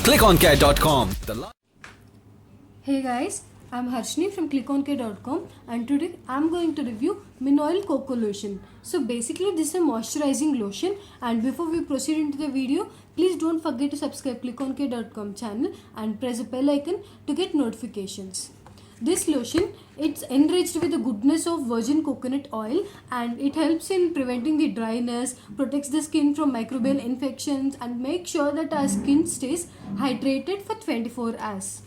ClickOnCare.com. Hey guys, I'm Harshni from ClickOnCare.com and today I'm going to review Minoil Coco Lotion. So basically this is a moisturizing lotion, and before we proceed into the video, please don't forget to subscribe ClickOnCare.com channel and press the bell icon to get notifications. This lotion, it's enriched with the goodness of virgin coconut oil, and it helps in preventing the dryness, protects the skin from microbial infections, and makes sure that our skin stays hydrated for 24 hours.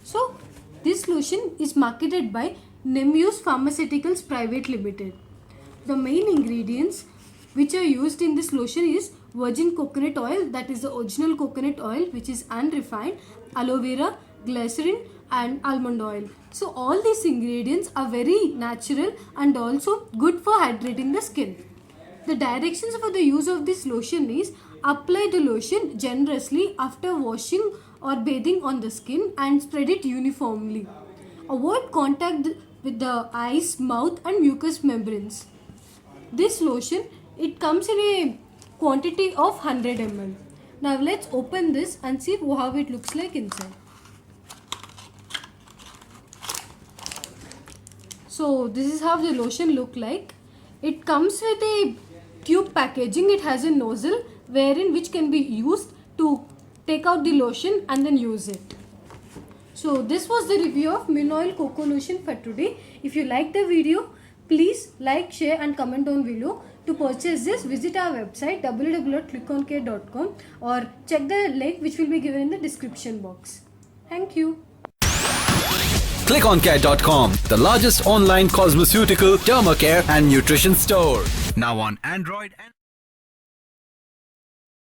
So this lotion is marketed by Nemeuse Pharmaceuticals Private Limited. The main ingredients which are used in this lotion is virgin coconut oil, that is the original coconut oil which is unrefined, aloe vera, glycerin and almond oil. So all these ingredients are very natural and also good for hydrating the skin. The directions for the use of this lotion is: apply the lotion generously after washing or bathing on the skin and spread it uniformly. Avoid contact with the eyes, mouth and mucous membranes. This lotion, it comes in a quantity of 100 ml. Now let's open this and see how it looks like inside. So this is how the lotion look like. It comes with a tube packaging. It has a nozzle which can be used to take out the lotion and then use it. So this was the review of Minoil Coco Lotion for today. If you like the video, please like, share and comment down below. To purchase this, visit our website www.ClickOnCare.com or check the link which will be given in the description box. Thank you. ClickOnCare.com, the largest online cosmeceutical, dermacare and nutrition store. Now on Android and